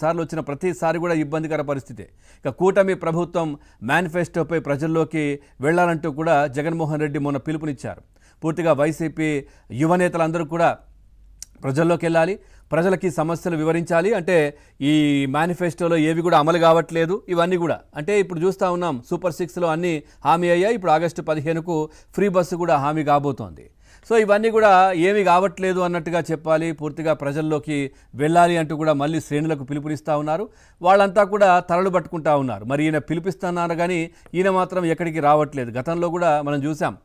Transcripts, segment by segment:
సార్లు వచ్చిన ప్రతిసారి కూడా ఇబ్బందికర పరిస్థితే. ఇక కూటమి ప్రభుత్వం మేనిఫెస్టోపై ప్రజల్లోకి వెళ్లాలంటూ కూడా జగన్మోహన్ రెడ్డి మొన్న పిలుపునిచ్చారు. పూర్తిగా వైసీపీ యువనేతలందరూ కూడా ప్రజల్లోకి వెళ్ళాలి, ప్రజలకి సమస్యలు వివరించాలి. అంటే ఈ మేనిఫెస్టోలో ఏవి కూడా అమలు కావట్లేదు, ఇవన్నీ కూడా అంటే ఇప్పుడు చూస్తూ ఉన్నాం. సూపర్ 6లో అన్నీ హామీ అయ్యాయి. ఇప్పుడు ఆగస్టు 15కు ఫ్రీ బస్సు కూడా హామీ కాబోతోంది. సో ఇవన్నీ కూడా ఏమీ కావట్లేదు అన్నట్టుగా చెప్పాలి, పూర్తిగా ప్రజల్లోకి వెళ్ళాలి అంటూ కూడా మళ్ళీ శ్రేణులకు పిలుపునిస్తూ ఉన్నారు. వాళ్ళంతా కూడా తలలు పట్టుకుంటా ఉన్నారు. మరి ఈయన పిలిపిస్తున్నారు కానీ ఈయన మాత్రం ఎక్కడికి రావట్లేదు. గతంలో కూడా మనం చూసాం,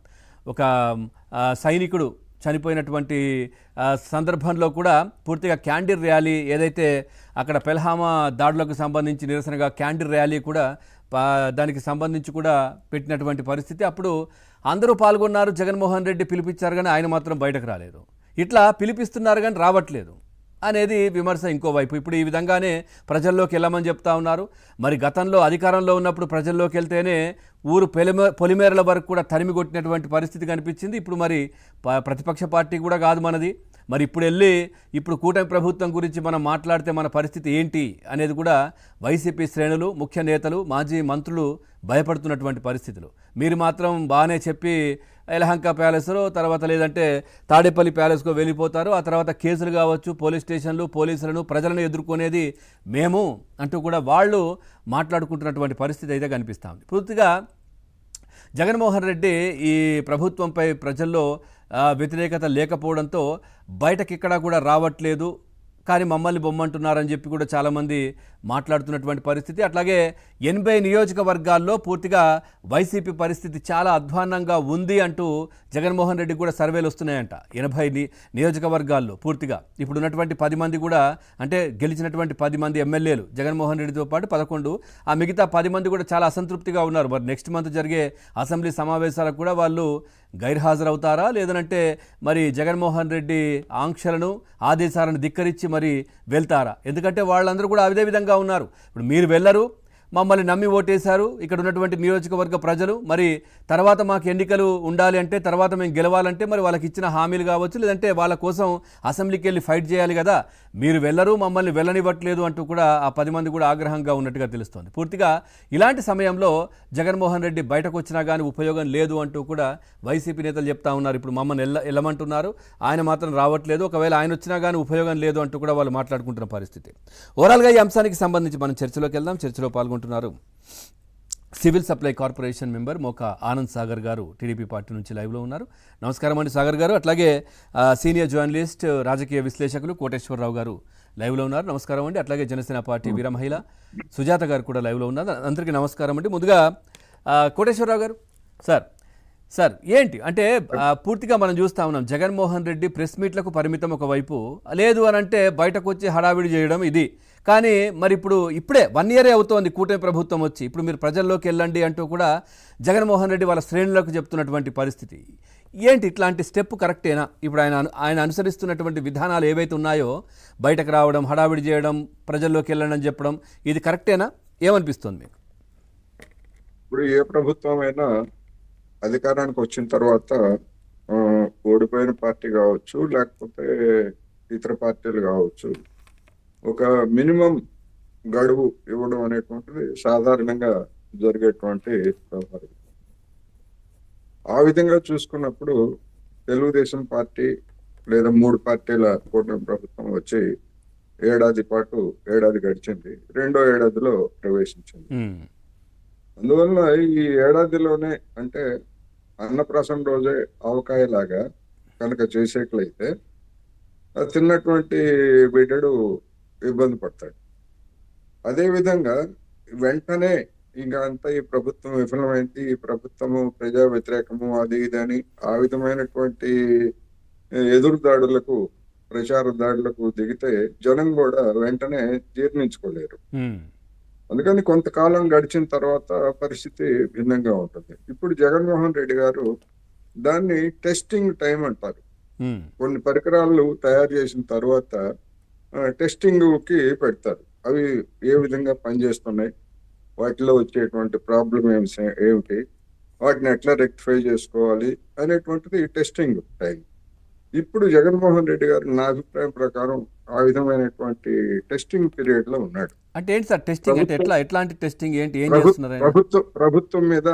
ఒక సైనికుడు చనిపోయినటువంటి సందర్భంలో కూడా పూర్తిగా క్యాండిల్ ర్యాలీ, ఏదైతే అక్కడ పెల్హామా దాడులకు సంబంధించి నిరసనగా క్యాండిల్ ర్యాలీ కూడా దానికి సంబంధించి కూడా పెట్టినటువంటి పరిస్థితి. అప్పుడు అందరూ పాల్గొన్నారు, జగన్మోహన్ రెడ్డి పిలిపించారు కానీ ఆయన మాత్రం బయటకు రాలేదు. ఇట్లా పిలిపిస్తున్నారు కానీ రావట్లేదు అనేది విమర్శ ఇంకోవైపు. ఇప్పుడు ఈ విధంగానే ప్రజల్లోకి వెళ్ళమని చెప్తా ఉన్నారు. మరి గతంలో అధికారంలో ఉన్నప్పుడు ప్రజల్లోకి వెళ్తేనే ఊరు పొలిమేరల వరకు కూడా తరిమి కొట్టినటువంటి పరిస్థితి కనిపించింది. ఇప్పుడు మరి ప్రతిపక్ష పార్టీ కూడా కాదు మనది. మరి ఇప్పుడు కూటమి ప్రభుత్వం గురించి మనం మాట్లాడితే మన పరిస్థితి ఏంటి అనేది కూడా వైసీపీ శ్రేణులు, ముఖ్య నేతలు, మాజీ మంత్రులు భయపడుతున్నటువంటి పరిస్థితులు. మీరు మాత్రం బాగానే చెప్పి యలహంక ప్యాలెస్లో, తర్వాత లేదంటే తాడేపల్లి ప్యాలెస్కో వెళ్ళిపోతారు. ఆ తర్వాత కేసులు కావచ్చు, పోలీస్ స్టేషన్లు, పోలీసులను, ప్రజలను ఎదుర్కొనేది మేము అంటూ కూడా వాళ్ళు మాట్లాడుకుంటున్నటువంటి పరిస్థితి అయితే కనిపిస్తూ ఉంది. పూర్తిగా జగన్మోహన్ రెడ్డి ఈ ప్రభుత్వంపై ప్రజల్లో వ్యతిరేకత లేకపోవడంతో బయటకిక్కడా కూడా రావట్లేదు, కానీ మమ్మల్ని బొమ్మంటున్నారని చెప్పి కూడా చాలామంది మాట్లాడుతున్నటువంటి పరిస్థితి. అట్లాగే 80 నియోజకవర్గాల్లో పూర్తిగా వైసీపీ పరిస్థితి చాలా అధ్వాన్నంగా ఉంది అంటూ జగన్మోహన్ రెడ్డి కూడా సర్వేలు వస్తున్నాయంట. 80 నియోజకవర్గాల్లో పూర్తిగా ఇప్పుడు ఉన్నటువంటి 10 మంది కూడా, అంటే గెలిచినటువంటి 10 మంది ఎమ్మెల్యేలు జగన్మోహన్ రెడ్డితో పాటు 11, ఆ మిగతా 10 మంది కూడా చాలా అసంతృప్తిగా ఉన్నారు. మరి నెక్స్ట్ మంత్ జరిగే అసెంబ్లీ సమావేశాలకు కూడా వాళ్ళు గైర్హాజరవుతారా, లేదనంటే మరి జగన్మోహన్ రెడ్డి ఆంక్షలను, ఆదేశాలను ధిక్కరించి మరి వెళ్తారా? ఎందుకంటే వాళ్ళందరూ కూడా అదే విధంగా ఉన్నారు. ఇప్పుడు మీరు వెళ్ళరు, మమ్మల్ని నమ్మి ఓటేశారు ఇక్కడ ఉన్నటువంటి నియోజకవర్గ ప్రజలు. మరి తర్వాత మాకు ఎన్నికలు ఉండాలి అంటే, తర్వాత మేము గెలవాలంటే మరి వాళ్ళకి ఇచ్చిన హామీలు కావచ్చు, లేదంటే వాళ్ళ కోసం అసెంబ్లీకి వెళ్ళి ఫైట్ చేయాలి కదా. మీరు వెళ్ళరు, మమ్మల్ని వెళ్ళనివ్వట్లేదు అంటూ కూడా ఆ 10 మంది కూడా ఆగ్రహంగా ఉన్నట్టుగా తెలుస్తోంది. పూర్తిగా ఇలాంటి సమయంలో జగన్మోహన్ రెడ్డి బయటకు వచ్చినా కానీ ఉపయోగం లేదు అంటూ కూడా వైసీపీ నేతలు చెప్తా ఉన్నారు. ఇప్పుడు మమ్మల్ని వెళ్ళమంటున్నారు, ఆయన మాత్రం రావట్లేదు, ఒకవేళ ఆయన వచ్చినా కానీ ఉపయోగం లేదు అంటూ కూడా వాళ్ళు మాట్లాడుకుంటున్న పరిస్థితి. ఓవరాల్గా ఈ అంశానికి సంబంధించి మనం చర్చలోకి వెళ్దాం. చర్చలో పాల్గొంటున్నారు సివిల్ సప్లై కార్పొరేషన్ మెంబర్ మోకా ఆనంద్ సాగర్ గారు, టీడీపీ పార్టీ నుంచి లైవ్లో ఉన్నారు. నమస్కారం అండి సాగర్ గారు. అట్లాగే సీనియర్ జర్నలిస్ట్, రాజకీయ విశ్లేషకులు కోటేశ్వరరావు గారు లైవ్లో ఉన్నారు. నమస్కారం అండి. అట్లాగే జనసేన పార్టీ వీర మహిళ సుజాత గారు కూడా లైవ్లో ఉన్నారు. అందరికీ నమస్కారం అండి. ముందుగా కోటేశ్వరరావు గారు, సార్ ఏంటి అంటే పూర్తిగా మనం చూస్తూ ఉన్నాం, జగన్మోహన్ రెడ్డి ప్రెస్ మీట్లకు పరిమితం ఒకవైపు, లేదు అని అంటే బయటకు వచ్చి హడావిడి చేయడం ఇది. కానీ మరి ఇప్పుడే 1 ఇయరే అవుతోంది కూటమి ప్రభుత్వం వచ్చి, ఇప్పుడు మీరు ప్రజల్లోకి వెళ్ళండి అంటూ కూడా జగన్మోహన్ రెడ్డి వాళ్ళ శ్రేణులకు చెప్తున్నటువంటి పరిస్థితి ఏంటి? ఇట్లాంటి స్టెప్ కరెక్టేనా? ఇప్పుడు ఆయన అనుసరిస్తున్నటువంటి విధానాలు ఏవైతే ఉన్నాయో, బయటకు రావడం, హడావిడి చేయడం, ప్రజల్లోకి వెళ్ళండి అని చెప్పడం, ఇది కరెక్టేనా? ఏమనిపిస్తుంది మీకు? ఇప్పుడు ఏ ప్రభుత్వం అయినా అధికారానికి వచ్చిన తర్వాత ఓడిపోయిన పార్టీ కావచ్చు, లేకపోతే ఇతర పార్టీలు కావచ్చు, ఒక మినిమం గడువు ఇవ్వడం అనేటువంటిది సాధారణంగా జరిగేటువంటి వ్యవహారం. ఆ విధంగా చూసుకున్నప్పుడు తెలుగుదేశం పార్టీ లేదా 3 పార్టీల కూటమి ప్రభుత్వం వచ్చి ఏడాది గడిచింది, 2వ ఏడాదిలో ప్రవేశించింది. అందువల్ల ఈ ఏడాదిలోనే, అంటే అన్నప్రాసన రోజే ఆవకాయలాగా కనుక చేసేట్లయితే తిన్నటువంటి బిడ్డడు ఇబ్బంది పడతాడు. అదేవిధంగా వెంటనే ఇంకా అంతా ఈ ప్రభుత్వం విఫలమైంది, ఈ ప్రభుత్వము ప్రజా వ్యతిరేకము, అది ఇది అని ఆ విధమైనటువంటి ఎదురు దాడులకు, ప్రచార దాడులకు దిగితే జనం కూడా వెంటనే జీర్ణించుకోలేరు. అందుకని కొంతకాలం గడిచిన తర్వాత పరిస్థితి భిన్నంగా ఉంటుంది. ఇప్పుడు జగన్మోహన్ రెడ్డి గారు దాన్ని టెస్టింగ్ టైం అంటారు. కొన్ని పరికరాలు తయారు చేసిన తర్వాత టెస్టింగ్ కి పెడతారు. అవి ఏ విధంగా పనిచేస్తున్నాయి, వాటిలో వచ్చేటువంటి ప్రాబ్లం ఏమిటి, వాటిని ఎట్లా రెక్టిఫై చేసుకోవాలి అనేటువంటిది టెస్టింగ్ టైం. ఇప్పుడు జగన్మోహన్ రెడ్డి గారు నా అభిప్రాయం ప్రకారం ఆ విధమైనటువంటి టెస్టింగ్ పీరియడ్ లో ఉన్నాడు. అంటే ఏంటి సార్ టెస్టింగ్ అంటే ఎట్లాంటి టెస్టింగ్ ఏంటి, ఏం చేస్తున్నారు ఆయన? ప్రభుత్వం మీద